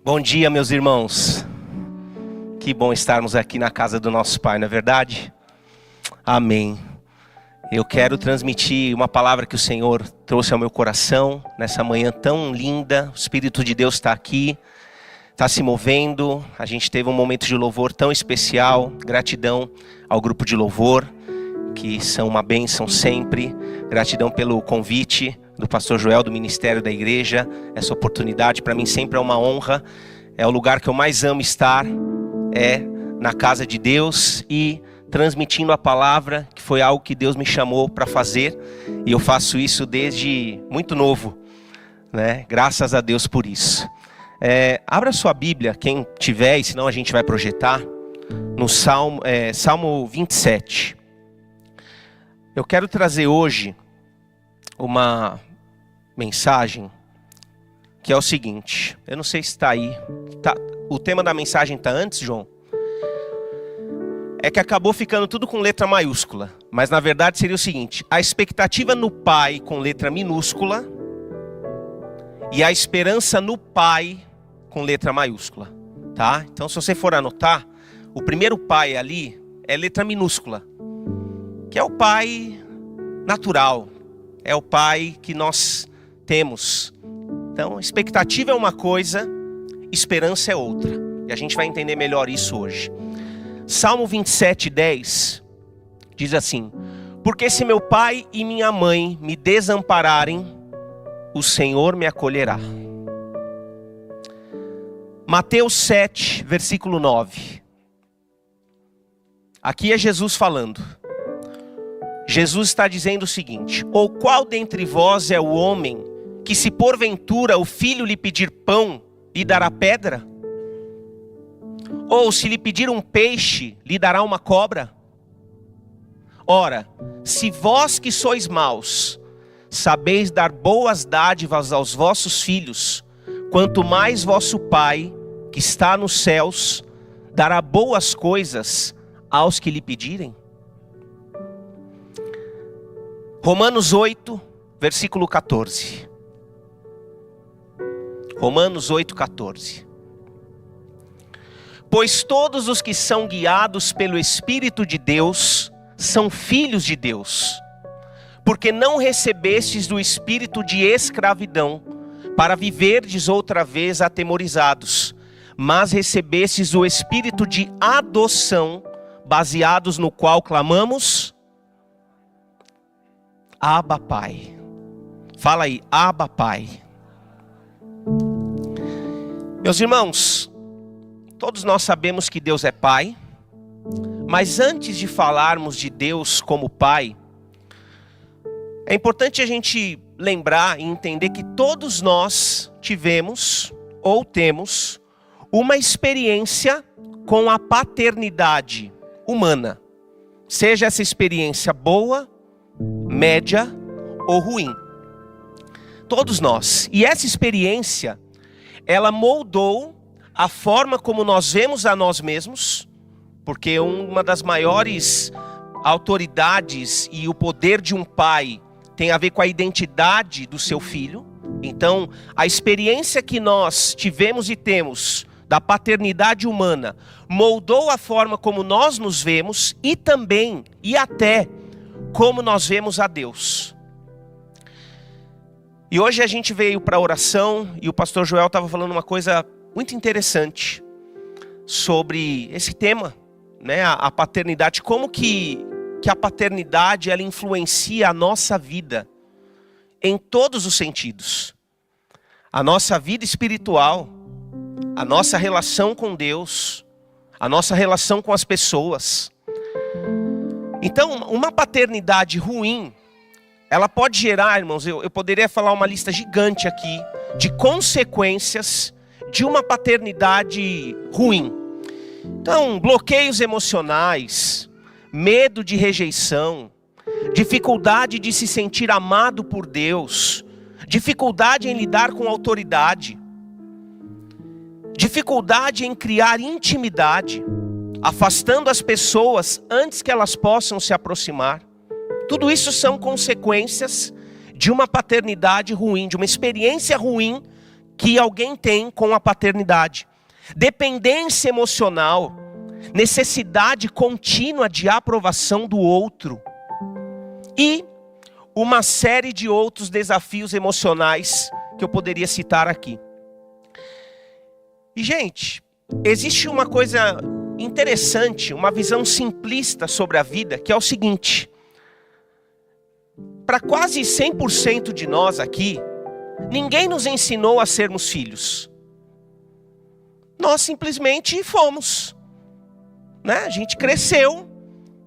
Bom dia, meus irmãos. Que bom estarmos aqui na casa do nosso Pai, não é verdade? Amém. Eu quero transmitir uma palavra que o Senhor trouxe ao meu coração nessa manhã tão linda. O Espírito de Deus está aqui, está se movendo. A gente teve um momento de louvor tão especial. Gratidão ao grupo de louvor, que são uma bênção sempre. Gratidão pelo convite do pastor Joel, do Ministério da Igreja. Essa oportunidade para mim sempre é uma honra. É o lugar que eu mais amo estar, é na casa de Deus e transmitindo a palavra, que foi algo que Deus me chamou para fazer. E eu faço isso desde muito novo, né? Graças a Deus por isso. Abra sua Bíblia, quem tiver, e senão a gente vai projetar, no Salmo 27. Eu quero trazer hoje uma mensagem que é o seguinte. Eu não sei se está aí. O tema da mensagem está antes, João? É que acabou ficando tudo com letra maiúscula. Mas na verdade seria o seguinte: a expectativa no Pai com letra minúscula e a esperança no Pai com letra maiúscula. Tá? Então se você for anotar, o primeiro Pai ali é letra minúscula, que é o Pai natural. É o Pai que nós temos. Então, expectativa é uma coisa, esperança é outra. E a gente vai entender melhor isso hoje. Salmo 27:10 diz assim: porque se meu pai e minha mãe me desampararem, o Senhor me acolherá. Mateus 7, versículo 9. Aqui é Jesus falando. Jesus está dizendo o seguinte: ou qual dentre vós é o homem que, se porventura o filho lhe pedir pão, lhe dará pedra? Ou se lhe pedir um peixe, lhe dará uma cobra? Ora, se vós que sois maus, sabeis dar boas dádivas aos vossos filhos, quanto mais vosso Pai, que está nos céus, dará boas coisas aos que lhe pedirem? Romanos 8, versículo 14. Romanos 8, 14. Pois todos os que são guiados pelo Espírito de Deus são filhos de Deus. Porque não recebestes do espírito de escravidão, para viverdes outra vez atemorizados, mas recebestes o espírito de adoção, baseados no qual clamamos: Abba, Pai. Fala aí, Abba, Pai. Meus irmãos, todos nós sabemos que Deus é Pai, mas antes de falarmos de Deus como Pai, é importante a gente lembrar e entender que todos nós tivemos ou temos uma experiência com a paternidade humana. Seja essa experiência boa, média ou ruim. Todos nós. E essa experiência, ela moldou a forma como nós vemos a nós mesmos, porque uma das maiores autoridades e o poder de um pai tem a ver com a identidade do seu filho. Então, a experiência que nós tivemos e temos da paternidade humana moldou a forma como nós nos vemos e também, e até, como nós vemos a Deus. E hoje a gente veio para a oração e o pastor Joel estava falando uma coisa muito interessante sobre esse tema, né? A paternidade, como que a paternidade ela influencia a nossa vida em todos os sentidos. A nossa vida espiritual, a nossa relação com Deus, a nossa relação com as pessoas. Então, uma paternidade ruim, ela pode gerar, irmãos, eu poderia falar uma lista gigante aqui de consequências de uma paternidade ruim. Então, bloqueios emocionais, medo de rejeição, dificuldade de se sentir amado por Deus, dificuldade em lidar com autoridade, dificuldade em criar intimidade, afastando as pessoas antes que elas possam se aproximar. Tudo isso são consequências de uma paternidade ruim, de uma experiência ruim que alguém tem com a paternidade. Dependência emocional, necessidade contínua de aprovação do outro e uma série de outros desafios emocionais que eu poderia citar aqui. E gente, existe uma coisa interessante, uma visão simplista sobre a vida, que é o seguinte: para quase 100% de nós aqui, ninguém nos ensinou a sermos filhos. Nós simplesmente fomos, né? A gente cresceu,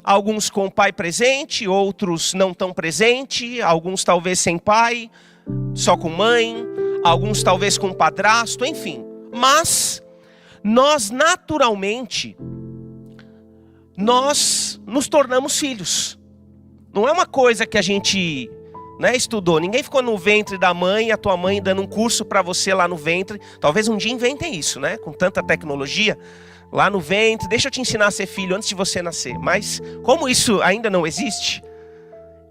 alguns com o pai presente, outros não tão presente, alguns talvez sem pai, só com mãe, alguns talvez com padrasto, enfim. Mas nós naturalmente, nós nos tornamos filhos. Não é uma coisa que a gente, né, estudou. Ninguém ficou no ventre da mãe, a tua mãe dando um curso para você lá no ventre. Talvez um dia inventem isso, né? Com tanta tecnologia, lá no ventre, deixa eu te ensinar a ser filho antes de você nascer. Mas como isso ainda não existe,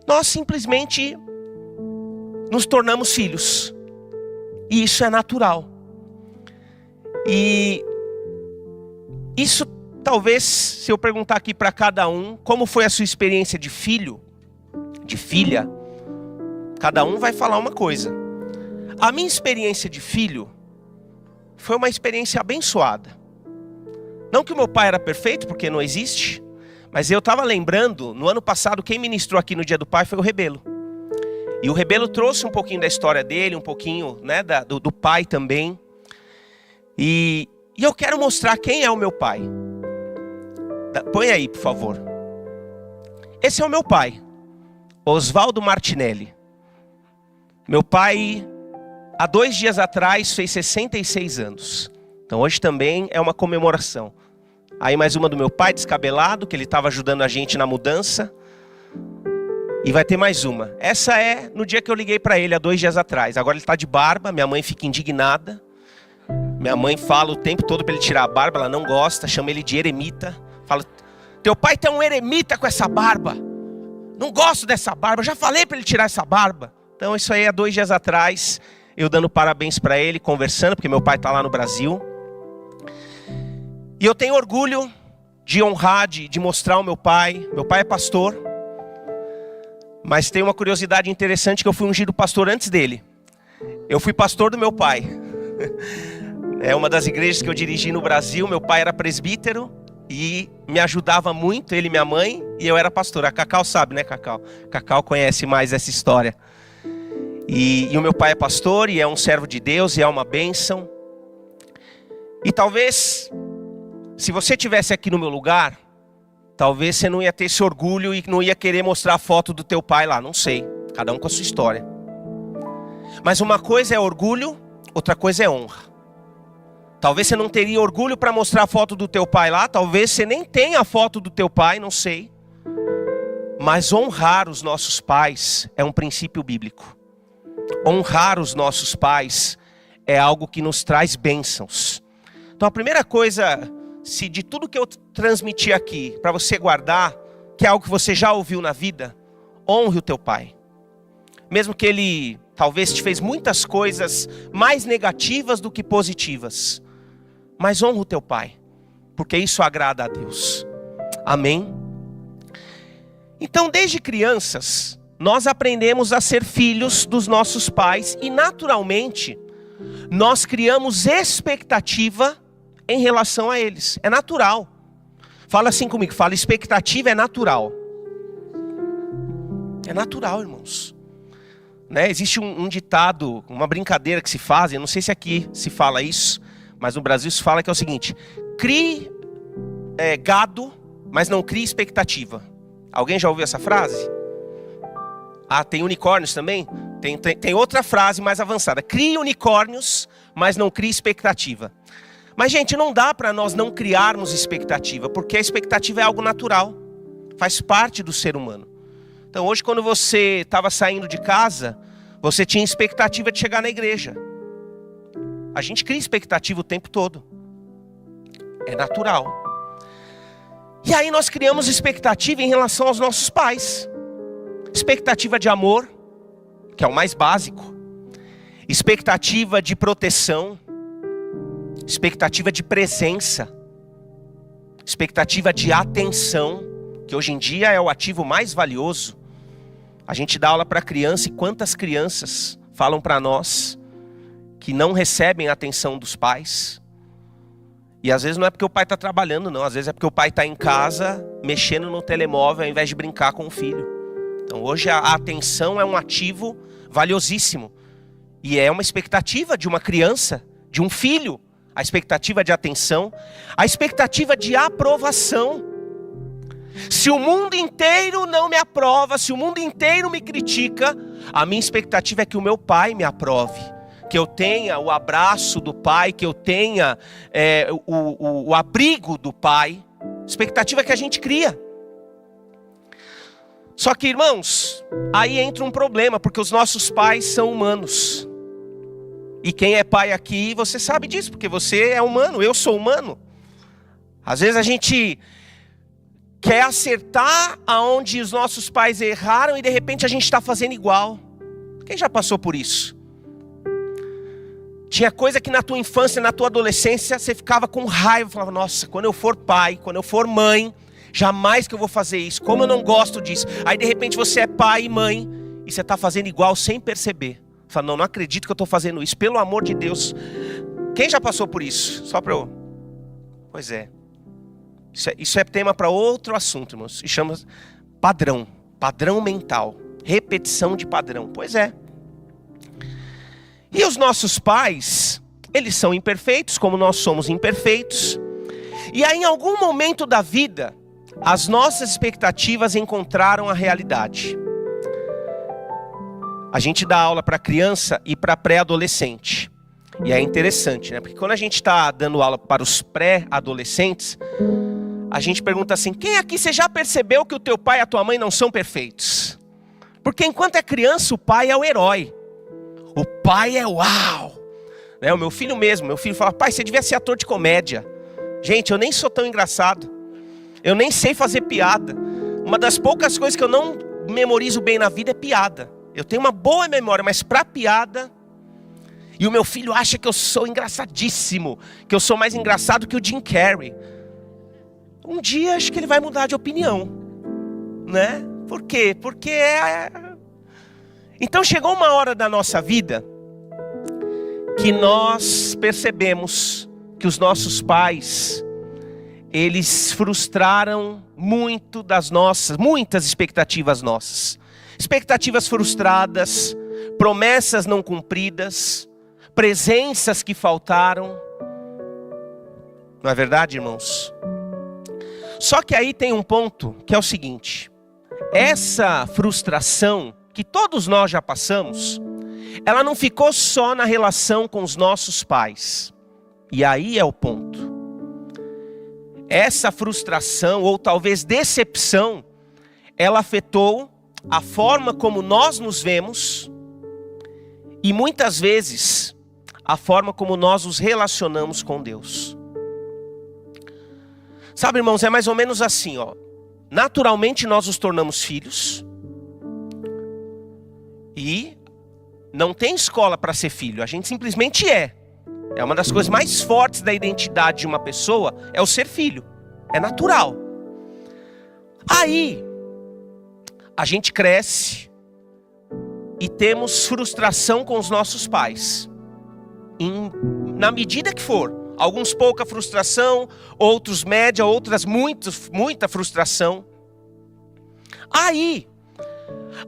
nós simplesmente nos tornamos filhos. E isso é natural. E isso talvez, se eu perguntar aqui para cada um, como foi a sua experiência de filho, de filha, cada um vai falar uma coisa. A minha experiência de filho foi uma experiência abençoada. Não que o meu pai era perfeito, porque não existe, mas eu estava lembrando, no ano passado, quem ministrou aqui no Dia do Pai foi o Rebelo. E o Rebelo trouxe um pouquinho da história dele, um pouquinho, né, do pai também. E eu quero mostrar quem é o meu pai. Põe aí, por favor. Esse é o meu pai, Oswaldo Martinelli. Meu pai, há 2 dias atrás, fez 66 anos. Então hoje também é uma comemoração. Aí mais uma do meu pai, descabelado, que ele estava ajudando a gente na mudança. E vai ter mais uma. Essa é no dia que eu liguei para ele, há 2 dias atrás. Agora ele está de barba, minha mãe fica indignada. Minha mãe fala o tempo todo para ele tirar a barba, ela não gosta, chama ele de eremita. Fala, teu pai tem um eremita com essa barba. Não gosto dessa barba, já falei para ele tirar essa barba. Então isso aí há 2 dias atrás, eu dando parabéns para ele, conversando, porque meu pai está lá no Brasil. E eu tenho orgulho de honrar, de mostrar o meu pai. Meu pai é pastor. Mas tem uma curiosidade interessante, que eu fui ungido pastor antes dele. Eu fui pastor do meu pai. É uma das igrejas que eu dirigi no Brasil. Meu pai era presbítero e me ajudava muito, ele e minha mãe, e eu era pastor. A Cacau sabe, né, Cacau? Cacau conhece mais essa história. E o meu pai é pastor e é um servo de Deus e é uma bênção. E talvez, se você estivesse aqui no meu lugar, talvez você não ia ter esse orgulho e não ia querer mostrar a foto do teu pai lá, não sei. Cada um com a sua história. Mas uma coisa é orgulho, outra coisa é honra. Talvez você não teria orgulho para mostrar a foto do teu pai lá, talvez você nem tenha a foto do teu pai, não sei. Mas honrar os nossos pais é um princípio bíblico. Honrar os nossos pais é algo que nos traz bênçãos. Então a primeira coisa, se de tudo que eu transmiti aqui, para você guardar, que é algo que você já ouviu na vida, honre o teu pai. Mesmo que ele talvez te fez muitas coisas mais negativas do que positivas. Mas honra o teu pai, porque isso agrada a Deus. Amém? Então desde crianças, nós aprendemos a ser filhos dos nossos pais e naturalmente, nós criamos expectativa em relação a eles. É natural. Fala assim comigo, fala, expectativa é natural. É natural, irmãos. Né? Existe um ditado, uma brincadeira que se faz, eu não sei se aqui se fala isso, mas no Brasil se fala que é o seguinte: crie gado, mas não crie expectativa. Alguém já ouviu essa frase? Ah, tem unicórnios também? Tem outra frase mais avançada: crie unicórnios, mas não crie expectativa. Mas gente, não dá para nós não criarmos expectativa, porque a expectativa é algo natural, faz parte do ser humano. Então hoje, quando você estava saindo de casa, você tinha expectativa de chegar na igreja. A gente cria expectativa o tempo todo. É natural. E aí nós criamos expectativa em relação aos nossos pais. Expectativa de amor, que é o mais básico. expectativa de proteção, expectativa de presença, expectativa de atenção, que hoje em dia é o ativo mais valioso. A gente dá aula para criança e quantas crianças falam para nós que não recebem a atenção dos pais. E às vezes não é porque o pai está trabalhando, não. Às vezes é porque o pai está em casa, mexendo no telemóvel, ao invés de brincar com o filho. Então hoje a atenção é um ativo valiosíssimo. E é uma expectativa de uma criança, de um filho. A expectativa de atenção, a expectativa de aprovação. Se o mundo inteiro não me aprova, se o mundo inteiro me critica, a minha expectativa é que o meu pai me aprove. Que eu tenha o abraço do pai, que eu tenha o abrigo do pai. Expectativa que a gente cria. Só que, irmãos, aí entra um problema, porque os nossos pais são humanos. E quem é pai aqui, você sabe disso, porque você é humano, eu sou humano. Às vezes a gente quer acertar aonde os nossos pais erraram e de repente a gente está fazendo igual. Quem já passou por isso? Tinha coisa que na tua infância, na tua adolescência, você ficava com raiva, falava, nossa, quando eu for pai, quando eu for mãe, jamais que eu vou fazer isso, como eu não gosto disso. Aí de repente você é pai e mãe, e você está fazendo igual sem perceber. Fala, não acredito que eu estou fazendo isso, pelo amor de Deus. Quem já passou por isso? Só para eu... Pois é. Isso é tema para outro assunto, irmãos. Se chama padrão mental, repetição de padrão. Pois é. E os nossos pais, eles são imperfeitos, como nós somos imperfeitos. E aí em algum momento da vida, as nossas expectativas encontraram a realidade. A gente dá aula para criança e para pré-adolescente. E é interessante, né? Porque quando a gente está dando aula para os pré-adolescentes, a gente pergunta assim, quem aqui você já percebeu que o teu pai e a tua mãe não são perfeitos? Porque enquanto é criança, o pai é o herói. O pai é uau! Né? O meu filho fala, pai, você devia ser ator de comédia. Gente, eu nem sou tão engraçado. Eu nem sei fazer piada. Uma das poucas coisas que eu não memorizo bem na vida é piada. Eu tenho uma boa memória, mas para piada... E o meu filho acha que eu sou engraçadíssimo. Que eu sou mais engraçado que o Jim Carrey. Um dia acho que ele vai mudar de opinião. Né? Por quê? Porque Então chegou uma hora da nossa vida que nós percebemos que os nossos pais, eles frustraram muitas expectativas nossas. Expectativas frustradas, promessas não cumpridas, presenças que faltaram. Não é verdade, irmãos? Só que aí tem um ponto que é o seguinte: essa frustração que todos nós já passamos, ela não ficou só na relação com os nossos pais. E aí é o ponto. Essa frustração, ou talvez decepção, ela afetou a forma como nós nos vemos e muitas vezes a forma como nós nos relacionamos com Deus. Sabe, irmãos, é mais ou menos assim, ó. Naturalmente nós nos tornamos filhos e não tem escola para ser filho, a gente simplesmente é. É uma das coisas mais fortes da identidade de uma pessoa, é o ser filho. É natural. Aí a gente cresce e temos frustração com os nossos pais. Na medida que for. Alguns pouca frustração, outros média, outras muita frustração. Aí,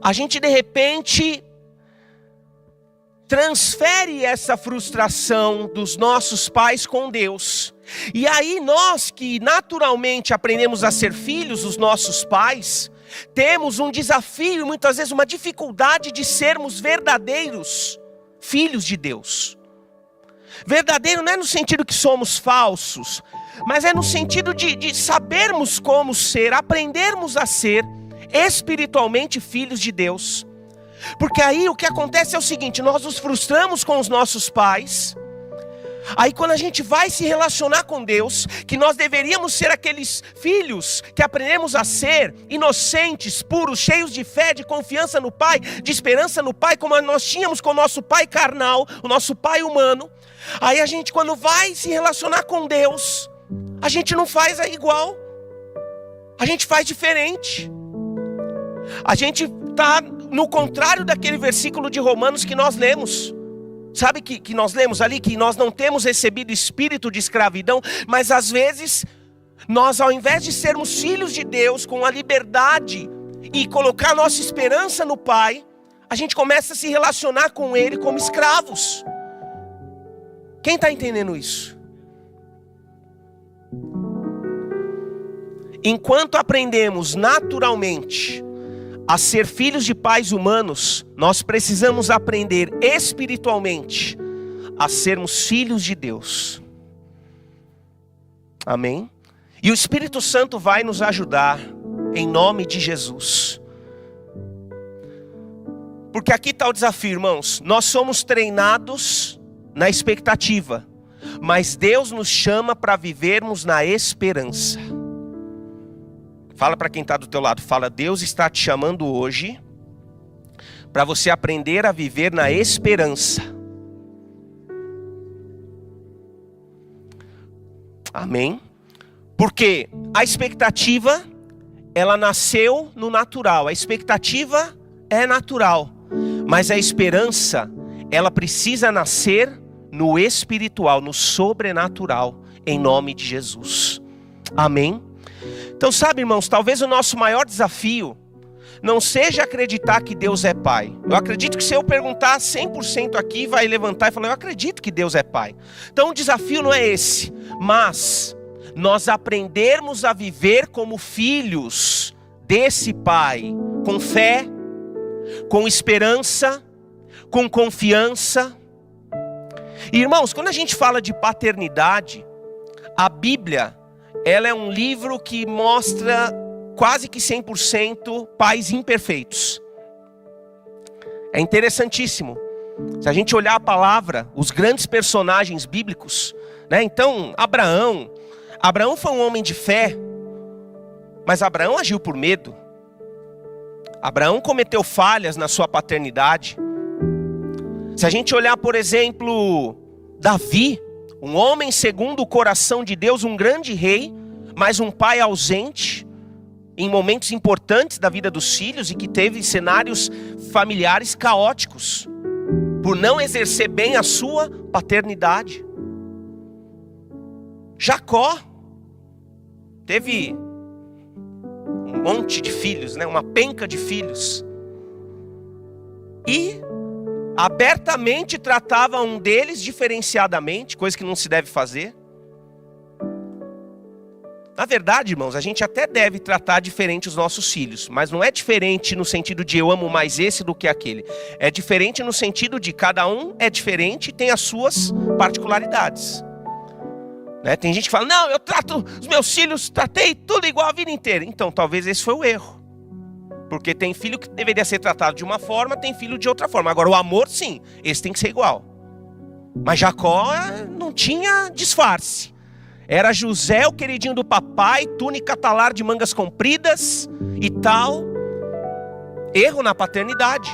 a gente de repente transfere essa frustração dos nossos pais com Deus. E aí nós que naturalmente aprendemos a ser filhos dos nossos pais, temos um desafio, muitas vezes uma dificuldade de sermos verdadeiros filhos de Deus. Verdadeiro não é no sentido que somos falsos, mas é no sentido de sabermos como ser, aprendermos a ser espiritualmente filhos de Deus. Porque aí o que acontece é o seguinte: nós nos frustramos com os nossos pais, Aí quando a gente vai se relacionar com Deus, que nós deveríamos ser aqueles filhos que aprendemos a ser inocentes, puros, cheios de fé, de confiança no Pai, de esperança no Pai, como nós tínhamos com o nosso pai carnal, o nosso pai humano. Aí a gente, quando vai se relacionar com Deus, a gente não faz igual, a gente faz diferente. A gente está no contrário daquele versículo de Romanos que nós lemos. Sabe que nós lemos ali que nós não temos recebido espírito de escravidão, mas às vezes nós, ao invés de sermos filhos de Deus com a liberdade e colocar nossa esperança no Pai, a gente começa a se relacionar com Ele como escravos. Quem está entendendo isso? Enquanto aprendemos naturalmente a ser filhos de pais humanos, nós precisamos aprender espiritualmente a sermos filhos de Deus. Amém? E o Espírito Santo vai nos ajudar, em nome de Jesus. Porque aqui está o desafio, irmãos. Nós somos treinados na expectativa, mas Deus nos chama para vivermos na esperança. Fala para quem está do teu lado, fala: Deus está te chamando hoje para você aprender a viver na esperança. Amém? Porque a expectativa, ela nasceu no natural. A expectativa é natural, mas a esperança, ela precisa nascer no espiritual, no sobrenatural, em nome de Jesus. Amém? Então, sabe, irmãos, talvez o nosso maior desafio não seja acreditar que Deus é Pai. Eu acredito que se eu perguntar 100% aqui, vai levantar e falar: eu acredito que Deus é Pai. Então o desafio não é esse, mas nós aprendermos a viver como filhos desse Pai, com fé, com esperança, com confiança. E, irmãos, quando a gente fala de paternidade, a Bíblia, ela é um livro que mostra quase que 100% pais imperfeitos. É interessantíssimo. Se a gente olhar a palavra, os grandes personagens bíblicos, né? Então, Abraão foi um homem de fé, mas Abraão agiu por medo. Abraão cometeu falhas na sua paternidade. Se a gente olhar, por exemplo, Davi, um homem segundo o coração de Deus, um grande rei, mas um pai ausente em momentos importantes da vida dos filhos e que teve cenários familiares caóticos por não exercer bem a sua paternidade. Jacó teve um monte de filhos, né? Uma penca de filhos, e abertamente tratava um deles diferenciadamente, coisa que não se deve fazer. Na verdade, irmãos, a gente até deve tratar diferente os nossos filhos, mas não é diferente no sentido de eu amo mais esse do que aquele. É diferente no sentido de cada um é diferente e tem as suas particularidades. Né? Tem gente que fala: não, eu trato os meus filhos, tratei tudo igual a vida inteira. Então, talvez esse foi o erro. Porque tem filho que deveria ser tratado de uma forma, tem filho de outra forma. Agora, o amor, sim, esse tem que ser igual. Mas Jacó não tinha disfarce. Era José, o queridinho do papai, túnica talar de mangas compridas e tal. Erro na paternidade.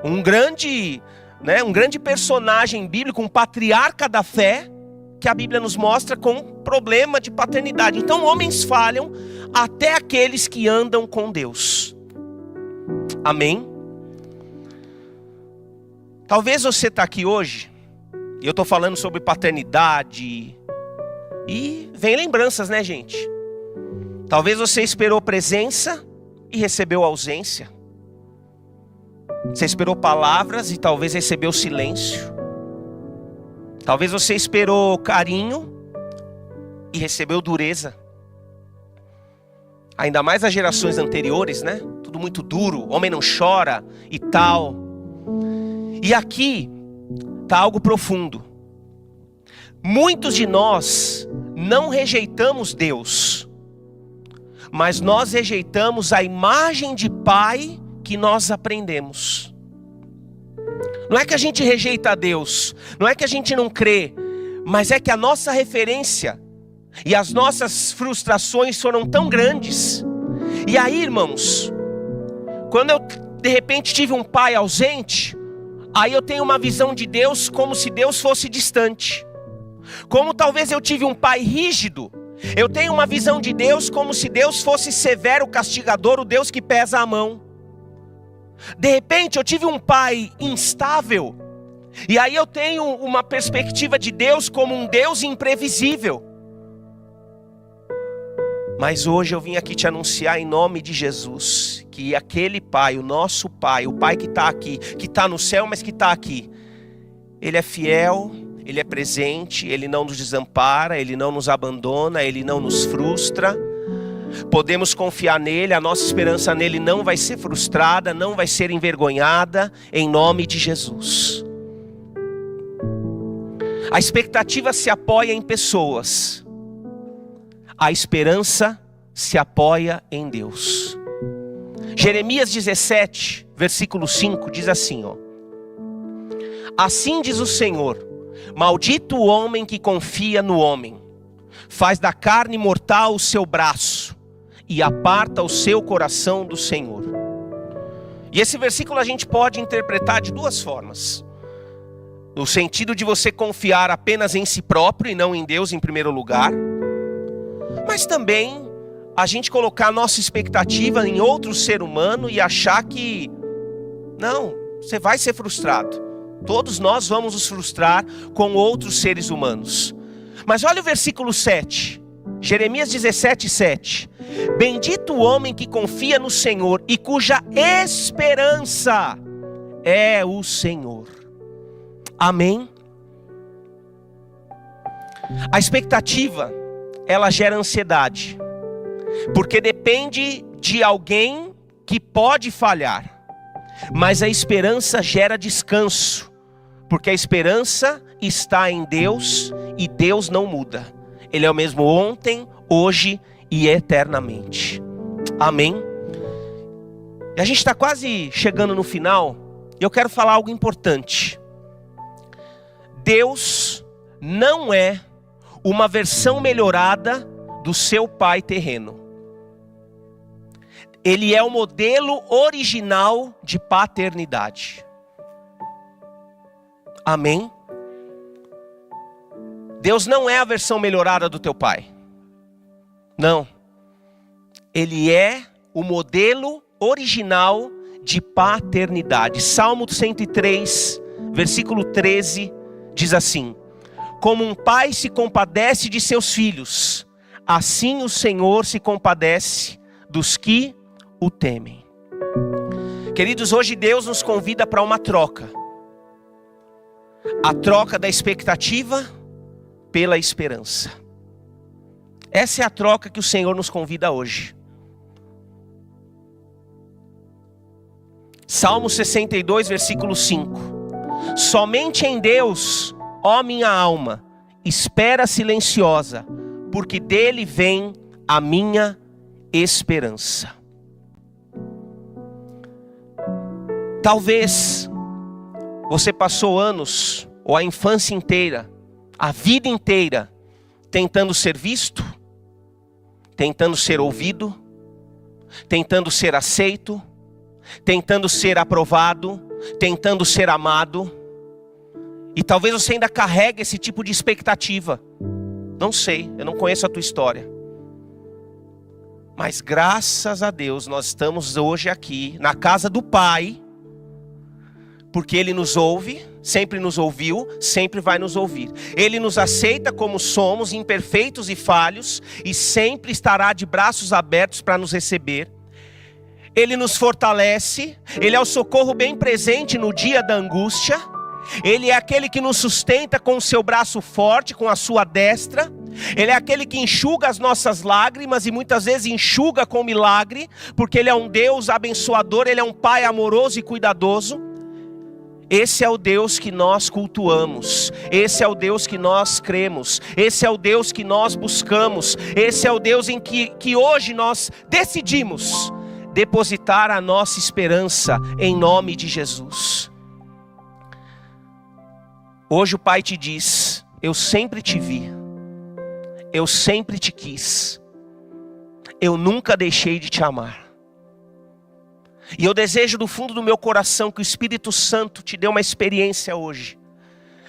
Um grande personagem bíblico, um patriarca da fé, que a Bíblia nos mostra com problema de paternidade. Então, homens falham, até aqueles que andam com Deus. Amém? Talvez você está aqui hoje, e eu estou falando sobre paternidade, e vem lembranças, né, gente? Talvez você esperou presença e recebeu ausência. Você esperou palavras e talvez recebeu silêncio. Talvez você esperou carinho e recebeu dureza. Ainda mais as gerações anteriores, né? Tudo muito duro, homem não chora e tal. E aqui está algo profundo. Muitos de nós não rejeitamos Deus, mas nós rejeitamos a imagem de pai que nós aprendemos. Não é que a gente rejeita Deus, não é que a gente não crê, Mas é que a nossa referência e as nossas frustrações foram tão grandes. E aí, irmãos, quando eu de repente tive um pai ausente, aí eu tenho uma visão de Deus como se Deus fosse distante. Como talvez eu tive um pai rígido, eu tenho uma visão de Deus como se Deus fosse severo castigador, o Deus que pesa a mão. De repente eu tive um pai instável, e aí eu tenho uma perspectiva de Deus como um Deus imprevisível. Mas hoje eu vim aqui te anunciar em nome de Jesus, que aquele Pai, o nosso Pai, o Pai que está aqui, que está no céu, mas que está aqui, Ele é fiel, Ele é presente, Ele não nos desampara, Ele não nos abandona, Ele não nos frustra. Podemos confiar nele, a nossa esperança nele não vai ser frustrada, não vai ser envergonhada, em nome de Jesus. A expectativa se apoia em pessoas. A esperança se apoia em Deus. Jeremias 17, versículo 5, diz assim, ó: assim diz o Senhor: maldito o homem que confia no homem, faz da carne mortal o seu braço, e aparta o seu coração do Senhor. E esse versículo a gente pode interpretar de duas formas. No sentido de você confiar apenas em si próprio e não em Deus em primeiro lugar. Mas também a gente colocar a nossa expectativa em outro ser humano e achar que não, você vai ser frustrado. Todos nós vamos nos frustrar com outros seres humanos. Mas olha o versículo 7, Jeremias 17, 7. Bendito o homem que confia no Senhor e cuja esperança é o Senhor. Amém? A expectativa, ela gera ansiedade, porque depende de alguém que pode falhar. Mas a esperança gera descanso, porque a esperança está em Deus e Deus não muda. Ele é o mesmo ontem, hoje e eternamente. Amém? E a gente está quase chegando no final, e eu quero falar algo importante. Deus não é uma versão melhorada do seu pai terreno. Ele é o modelo original de paternidade. Amém? Deus não é a versão melhorada do teu pai. Não. Ele é o modelo original de paternidade. Salmo 103, versículo 13, diz assim: como um pai se compadece de seus filhos, assim o Senhor se compadece dos que o temem. Queridos, hoje Deus nos convida para uma troca. A troca da expectativa pela esperança. Essa é a troca que o Senhor nos convida hoje. Salmo 62, versículo 5. Somente em Deus, ó minha alma, espera silenciosa, porque dele vem a minha esperança. Talvez você passou anos, ou a infância inteira, a vida inteira, tentando ser visto, tentando ser ouvido, tentando ser aceito, tentando ser aprovado, tentando ser amado. E talvez você ainda carregue esse tipo de expectativa. Não sei, eu não conheço a tua história. Mas graças a Deus nós estamos hoje aqui na casa do Pai, porque Ele nos ouve, sempre nos ouviu, sempre vai nos ouvir. Ele nos aceita como somos, imperfeitos e falhos, e sempre estará de braços abertos para nos receber. Ele nos fortalece, Ele é o socorro bem presente no dia da angústia. Ele é aquele que nos sustenta com o seu braço forte, com a sua destra. Ele é aquele que enxuga as nossas lágrimas, e muitas vezes enxuga com milagre, porque Ele é um Deus abençoador, Ele é um Pai amoroso e cuidadoso. Esse é o Deus que nós cultuamos, esse é o Deus que nós cremos, esse é o Deus que nós buscamos, esse é o Deus em que hoje nós decidimos depositar a nossa esperança em nome de Jesus. Hoje o Pai te diz, eu sempre te vi, eu sempre te quis, eu nunca deixei de te amar. E eu desejo do fundo do meu coração que o Espírito Santo te dê uma experiência hoje,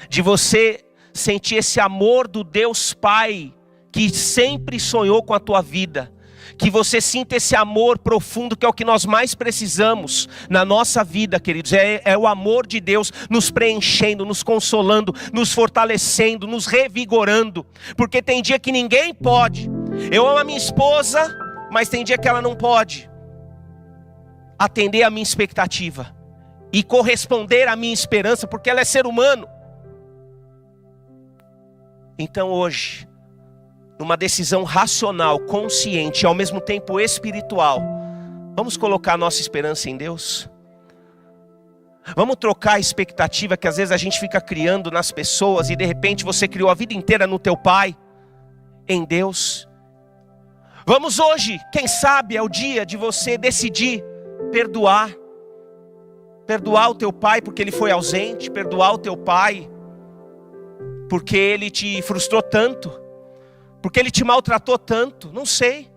de você sentir esse amor do Deus Pai, que sempre sonhou com a tua vida. Que você sinta esse amor profundo, que é o que nós mais precisamos na nossa vida, queridos. É o amor de Deus nos preenchendo, nos consolando, nos fortalecendo, nos revigorando. Porque tem dia que ninguém pode. Eu amo a minha esposa, mas tem dia que ela não pode atender a minha expectativa e corresponder à minha esperança, porque ela é ser humano. Então hoje, numa decisão racional, consciente e ao mesmo tempo espiritual, vamos colocar a nossa esperança em Deus? Vamos trocar a expectativa que às vezes a gente fica criando nas pessoas e de repente você criou a vida inteira no teu pai, em Deus. Vamos hoje, quem sabe é o dia de você decidir perdoar. Perdoar o teu pai porque ele foi ausente, perdoar o teu pai porque ele te frustrou tanto, porque ele te maltratou tanto, não sei.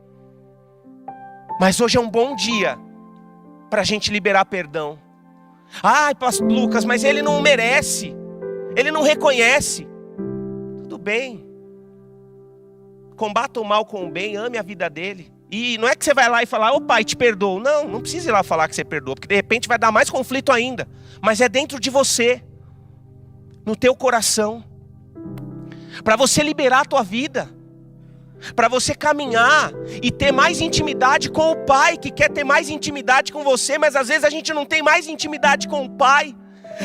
Mas hoje é um bom dia para a gente liberar perdão. Ai, pastor Lucas, mas ele não merece, ele não reconhece. Tudo bem. Combata o mal com o bem, ame a vida dele. E não é que você vai lá e falar, ô pai, te perdoo. Não, não precisa ir lá falar que você perdoa, porque de repente vai dar mais conflito ainda. Mas é dentro de você, no teu coração, para você liberar a tua vida, para você caminhar e ter mais intimidade com o Pai, que quer ter mais intimidade com você, mas às vezes a gente não tem mais intimidade com o Pai,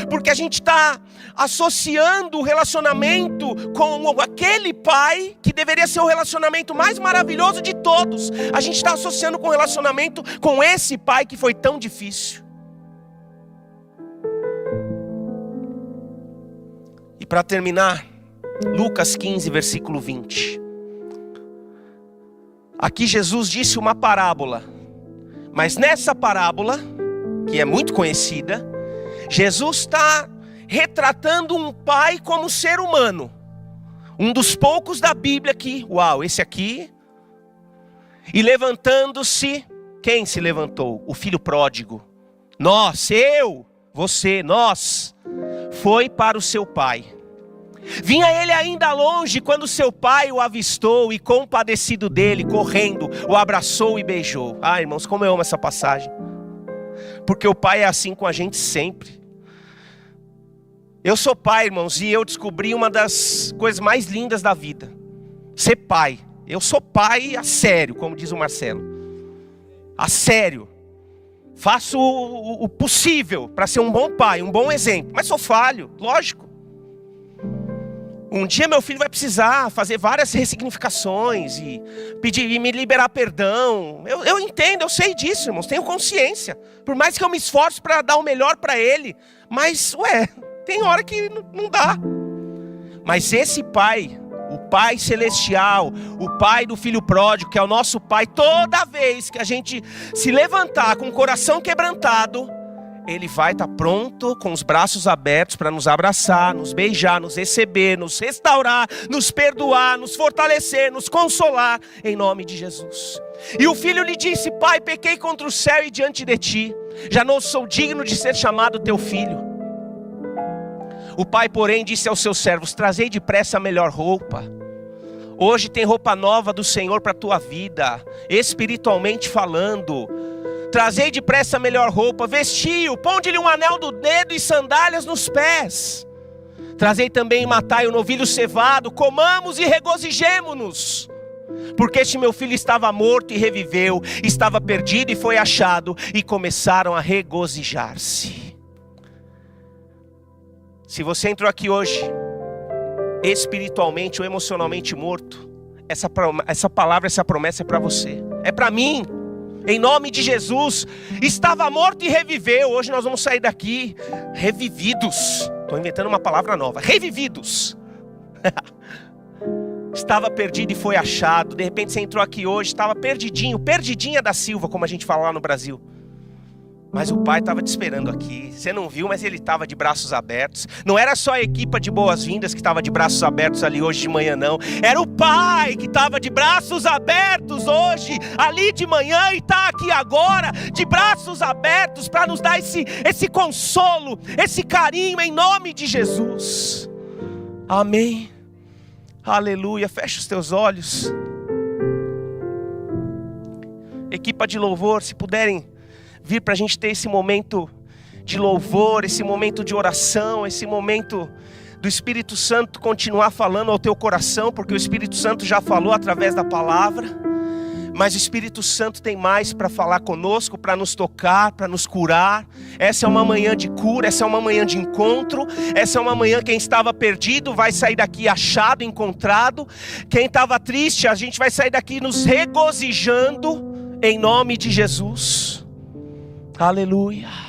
porque a gente está associando o relacionamento com aquele Pai, que deveria ser o relacionamento mais maravilhoso de todos. A gente está associando com o relacionamento com esse Pai que foi tão difícil. E para terminar, Lucas 15, versículo 20. Aqui Jesus disse uma parábola, mas nessa parábola, que é muito conhecida, Jesus está retratando um pai como ser humano. Um dos poucos da Bíblia que, uau, esse aqui. E levantando-se, quem se levantou? O filho pródigo. Nós, eu, você, nós, foi para o seu pai. Vinha ele ainda longe quando seu pai o avistou e, compadecido dele, correndo, o abraçou e beijou. Ah, irmãos, como eu amo essa passagem. Porque o pai é assim com a gente sempre. Eu sou pai, irmãos, e eu descobri uma das coisas mais lindas da vida. Ser pai. Eu sou pai a sério, como diz o Marcelo. A sério. Faço o possível para ser um bom pai, um bom exemplo. Mas sou falho, lógico. Um dia meu filho vai precisar fazer várias ressignificações e pedir e me liberar perdão. Eu entendo, eu sei disso, irmãos, tenho consciência. Por mais que eu me esforce para dar o melhor para ele, mas, tem hora que não dá. Mas esse pai, o Pai Celestial, o Pai do Filho Pródigo, que é o nosso Pai, toda vez que a gente se levantar com o coração quebrantado, Ele vai estar pronto, com os braços abertos para nos abraçar, nos beijar, nos receber, nos restaurar, nos perdoar, nos fortalecer, nos consolar, em nome de Jesus. E o filho lhe disse: Pai, pequei contra o céu e diante de ti, já não sou digno de ser chamado teu filho. O pai, porém, disse aos seus servos: trazei depressa a melhor roupa. Hoje tem roupa nova do Senhor para a tua vida, espiritualmente falando. Trazei depressa a melhor roupa, vestiu, ponde-lhe um anel no dedo e sandálias nos pés. Trazei também e matai o novilho cevado, comamos e regozijemo-nos. Porque este meu filho estava morto e reviveu, estava perdido e foi achado, e começaram a regozijar-se. Se você entrou aqui hoje, espiritualmente ou emocionalmente morto, essa palavra, essa promessa é para você, é para mim. Em nome de Jesus, estava morto e reviveu. Hoje nós vamos sair daqui revividos. Estou inventando uma palavra nova, revividos. Estava perdido e foi achado. De repente você entrou aqui hoje, estava perdidinho, perdidinha da Silva, como a gente fala lá no Brasil. Mas o Pai estava te esperando aqui. Você não viu, mas Ele estava de braços abertos. Não era só a equipa de boas-vindas que estava de braços abertos ali hoje de manhã, não. Era o Pai que estava de braços abertos hoje, ali de manhã, e está aqui agora, de braços abertos, para nos dar esse consolo, esse carinho, em nome de Jesus. Amém. Aleluia. Fecha os teus olhos. Equipa de louvor, se puderem vir para a gente ter esse momento de louvor, esse momento de oração, esse momento do Espírito Santo continuar falando ao teu coração, porque o Espírito Santo já falou através da palavra, mas o Espírito Santo tem mais para falar conosco, para nos tocar, para nos curar. Essa é uma manhã de cura, essa é uma manhã de encontro, essa é uma manhã quem estava perdido vai sair daqui achado, encontrado. Quem estava triste, a gente vai sair daqui nos regozijando, em nome de Jesus. Aleluia.